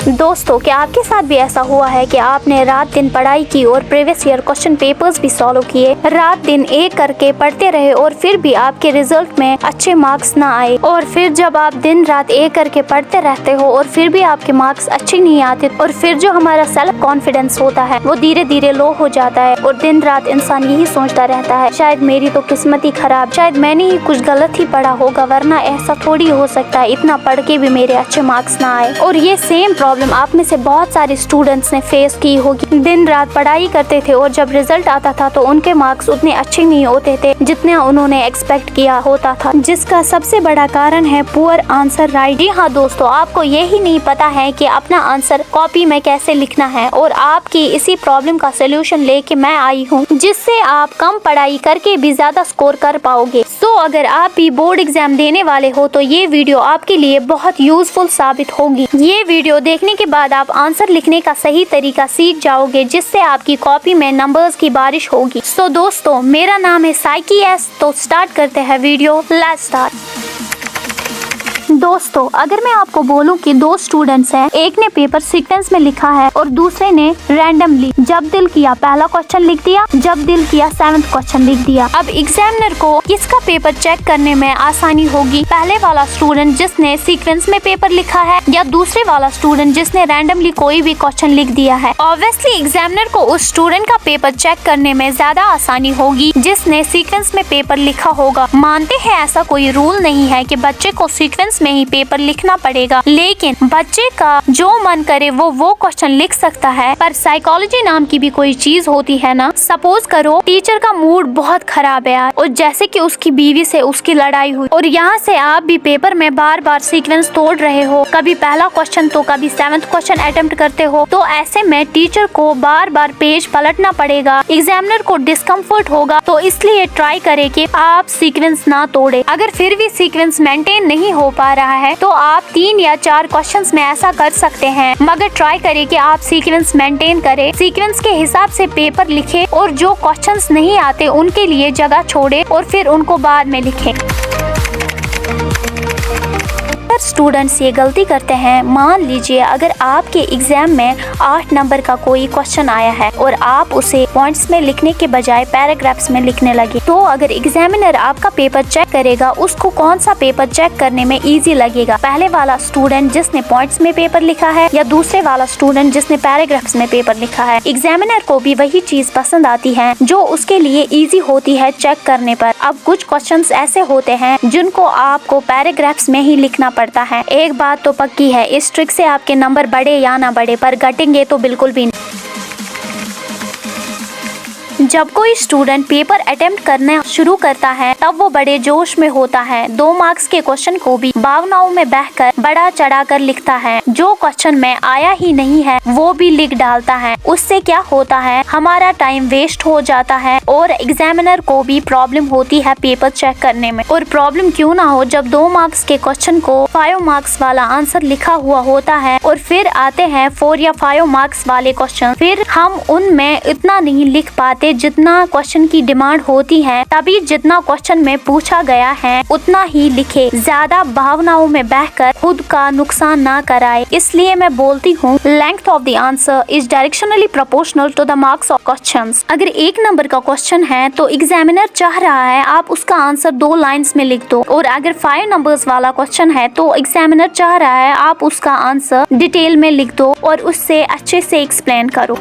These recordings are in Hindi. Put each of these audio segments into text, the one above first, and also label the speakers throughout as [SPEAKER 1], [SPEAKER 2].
[SPEAKER 1] दोस्तों, क्या आपके साथ भी ऐसा हुआ है कि आपने रात दिन पढ़ाई की और प्रीवियस ईयर क्वेश्चन पेपर्स भी सॉल्व किए, रात दिन एक करके पढ़ते रहे और फिर भी आपके रिजल्ट में अच्छे मार्क्स ना आए, और फिर जब आप दिन रात एक करके पढ़ते रहते हो और फिर भी आपके मार्क्स अच्छे नहीं आते, और फिर जो हमारा सेल्फ कॉन्फिडेंस होता है वो धीरे धीरे लो हो जाता है और दिन रात इंसान यही सोचता रहता है शायद मेरी तो किस्मत ही खराब, शायद मैंने ही कुछ गलत ही पढ़ा होगा, वरना ऐसा थोड़ी हो सकता है इतना पढ़ के भी मेरे अच्छे मार्क्स ना आए। और ये सेम प्रॉब्लम आप में से बहुत सारे स्टूडेंट्स ने फेस की होगी। दिन रात पढ़ाई करते थे और जब रिजल्ट आता था तो उनके मार्क्स उतने अच्छे नहीं होते थे जितने उन्होंने एक्सपेक्ट किया होता था, जिसका सबसे बड़ा कारण है पुअर आंसर राइटिंग। जी हाँ दोस्तों, आपको यही नहीं पता है कि अपना आंसर कॉपी में कैसे लिखना है, और आपकी इसी प्रॉब्लम का सोल्यूशन लेके मैं आई हूँ, जिससे आप कम पढ़ाई करके भी ज्यादा स्कोर कर पाओगे। तो अगर आप भी बोर्ड एग्जाम देने वाले हो तो ये वीडियो आपके लिए बहुत यूजफुल साबित होगी। ये वीडियो देखने के बाद आप आंसर लिखने का सही तरीका सीख जाओगे, जिससे आपकी कॉपी में नंबर्स की बारिश होगी। तो दोस्तों, मेरा नाम है साइकी एस, तो स्टार्ट करते हैं वीडियो। Let's start. दोस्तों, अगर मैं आपको बोलूं कि दो स्टूडेंट्स हैं, एक ने पेपर सीक्वेंस में लिखा है और दूसरे ने रैंडमली जब दिल किया पहला क्वेश्चन लिख दिया, जब दिल किया 7th क्वेश्चन लिख दिया। अब एग्जामिनर को किसका पेपर चेक करने में आसानी होगी, पहले वाला स्टूडेंट जिसने सीक्वेंस में पेपर लिखा है या दूसरे वाला स्टूडेंट जिसने रैंडमली कोई भी क्वेश्चन लिख दिया है? ऑब्वियसली एग्जामिनर को उस स्टूडेंट का पेपर चेक करने में ज्यादा आसानी होगी जिसने सीक्वेंस में पेपर लिखा होगा। मानते हैं ऐसा कोई रूल नहीं है कि बच्चे को सीक्वेंस में ही पेपर लिखना पड़ेगा, लेकिन बच्चे का जो मन करे वो क्वेश्चन लिख सकता है। पर साइकोलॉजी नाम की भी कोई चीज होती है ना। सपोज करो टीचर का मूड बहुत खराब है और जैसे कि उसकी बीवी से उसकी लड़ाई हुई, और यहाँ से आप भी पेपर में बार बार सीक्वेंस तोड़ रहे हो, कभी पहला क्वेश्चन तो कभी 7th क्वेश्चन अटेम्प्ट करते हो, तो ऐसे में टीचर को बार बार पेज पलटना पड़ेगा, एग्जामिनर को डिस्कम्फर्ट होगा। तो इसलिए ट्राई करें कि आप सीक्वेंस ना तोड़े। अगर फिर भी सीक्वेंस मेंटेन नहीं हो पा रहा है तो आप 3 या 4 क्वेश्चंस में ऐसा कर सकते हैं, मगर ट्राई करें कि आप सीक्वेंस मेंटेन करें, सीक्वेंस के हिसाब से पेपर लिखें और जो क्वेश्चंस नहीं आते उनके लिए जगह छोड़े और फिर उनको बाद में लिखें। स्टूडेंट्स ये गलती करते हैं। मान लीजिए अगर आपके एग्जाम में 8 नंबर का कोई क्वेश्चन आया है और आप उसे पॉइंट्स में लिखने के बजाय पैराग्राफ्स में लिखने लगे, तो अगर एग्जामिनर आपका पेपर चेक करेगा उसको कौन सा पेपर चेक करने में इजी लगेगा, पहले वाला स्टूडेंट जिसने पॉइंट्स में पेपर लिखा है या दूसरे वाला स्टूडेंट जिसने पैराग्राफ्स में पेपर लिखा है? एग्जामिनर को भी वही चीज पसंद आती है जो उसके लिए इजी होती है चेक करने पर। अब कुछ क्वेश्चंस ऐसे होते हैं जिनको आपको पैराग्राफ्स में ही लिखना पड़ता है। एक बात तो पक्की है, इस ट्रिक से आपके नंबर बढ़े या ना बढ़े, पर घटेंगे तो बिल्कुल भी नहीं। जब कोई स्टूडेंट पेपर अटेम्प्ट करना शुरू करता है तब वो बड़े जोश में होता है, 2 मार्क्स के क्वेश्चन को भी भावनाओं में बहकर बढ़ा चढ़ा कर लिखता है, जो क्वेश्चन में आया ही नहीं है वो भी लिख डालता है। उससे क्या होता है, हमारा टाइम वेस्ट हो जाता है और एग्जामिनर को भी प्रॉब्लम होती है पेपर चेक करने में। और प्रॉब्लम क्यों ना हो जब 2 मार्क्स के क्वेश्चन को 5 मार्क्स वाला आंसर लिखा हुआ होता है और फिर आते हैं 4 या 5 मार्क्स वाले क्वेश्चन, फिर हम उनमें इतना नहीं लिख पाते जितना क्वेश्चन की डिमांड होती है। तभी जितना क्वेश्चन में पूछा गया है उतना ही लिखे, ज्यादा भावनाओं में बहकर खुद का नुकसान ना कराए। इसलिए मैं बोलती हूँ, length of the answer is directionally proportional to the marks of questions. अगर 1 नंबर का क्वेश्चन है तो एग्जामिनर चाह रहा है आप उसका आंसर 2 लाइन्स में लिख दो, और अगर 5 नंबर्स वाला क्वेश्चन है तो एग्जामिनर चाह रहा है आप उसका आंसर डिटेल में लिख दो और उससे अच्छे से एक्सप्लेन करो।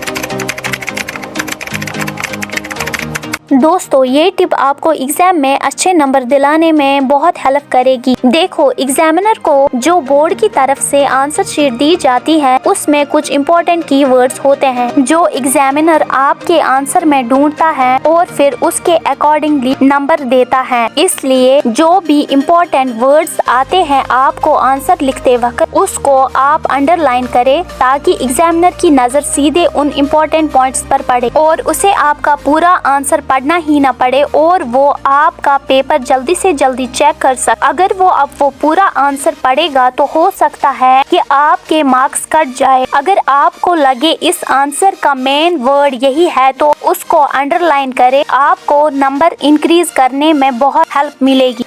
[SPEAKER 1] दोस्तों, ये टिप आपको एग्जाम में अच्छे नंबर दिलाने में बहुत हेल्प करेगी। देखो, एग्जामिनर को जो बोर्ड की तरफ से आंसर शीट दी जाती है उसमें कुछ इम्पोर्टेंट कीवर्ड्स होते हैं जो एग्जामिनर आपके आंसर में ढूंढता है और फिर उसके अकॉर्डिंगली नंबर देता है। इसलिए जो भी इम्पोर्टेंट वर्ड्स आते हैं आपको आंसर लिखते वक्त उसको आप अंडरलाइन करें ताकि एग्जामिनर की नजर सीधे उन इम्पोर्टेंट पॉइंट्स पर पड़े और उसे आपका पूरा आंसर पढ़ना ही ना पड़े और वो आपका पेपर जल्दी से जल्दी चेक कर सके। अगर वो पूरा आंसर पढ़ेगा तो हो सकता है कि आपके मार्क्स कट जाए। अगर आपको लगे इस आंसर का मेन वर्ड यही है तो उसको अंडरलाइन करें, आपको नंबर इंक्रीज करने में बहुत हेल्प मिलेगी।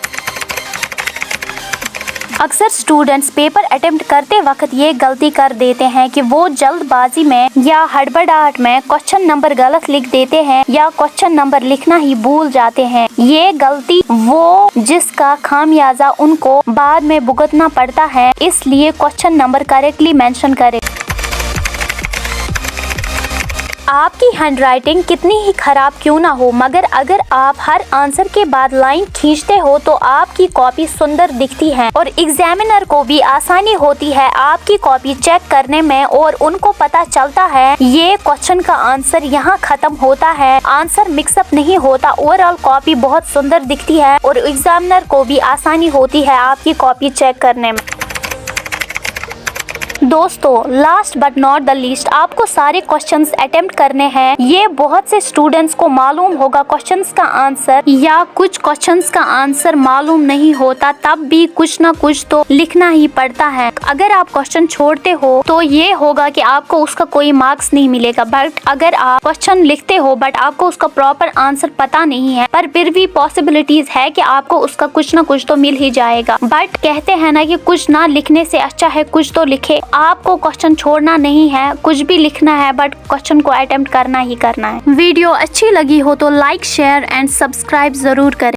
[SPEAKER 1] अक्सर स्टूडेंट्स पेपर अटेम्प्ट करते वक्त ये गलती कर देते हैं कि वो जल्दबाजी में या हड़बड़ाहट में क्वेश्चन नंबर गलत लिख देते हैं या क्वेश्चन नंबर लिखना ही भूल जाते हैं। ये गलती वो जिसका खामियाजा उनको बाद में भुगतना पड़ता है, इसलिए क्वेश्चन नंबर करेक्टली मेंशन करें। आपकी हैंडराइटिंग कितनी ही खराब क्यों ना हो, मगर अगर आप हर आंसर के बाद लाइन खींचते हो तो आपकी कॉपी सुंदर दिखती है और एग्जामिनर को भी आसानी होती है आपकी कॉपी चेक करने में और उनको पता चलता है ये क्वेश्चन का आंसर यहाँ खत्म होता है, आंसर मिक्सअप नहीं होता। ओवरऑल कॉपी बहुत सुंदर दिखती है और एग्जामिनर को भी आसानी होती है आपकी कॉपी चेक करने में। दोस्तों, last but not the least, आपको सारे क्वेश्चंस अटेम्प्ट करने हैं। ये बहुत से स्टूडेंट्स को मालूम होगा क्वेश्चंस का आंसर, या कुछ क्वेश्चंस का आंसर मालूम नहीं होता, तब भी कुछ ना कुछ तो लिखना ही पड़ता है। अगर आप क्वेश्चन छोड़ते हो तो ये होगा कि आपको उसका कोई मार्क्स नहीं मिलेगा, बट अगर आप क्वेश्चन लिखते हो बट आपको उसका प्रॉपर आंसर पता नहीं है, पर फिर भी पॉसिबिलिटीज है कि आपको उसका कुछ ना कुछ तो मिल ही जाएगा। बट कहते हैं ना कि कुछ ना लिखने से अच्छा है कुछ तो लिखे। आपको क्वेश्चन छोड़ना नहीं है, कुछ भी लिखना है, बट क्वेश्चन को अटेम्प्ट करना ही करना है। वीडियो अच्छी लगी हो तो लाइक, शेयर एंड सब्सक्राइब जरूर करें।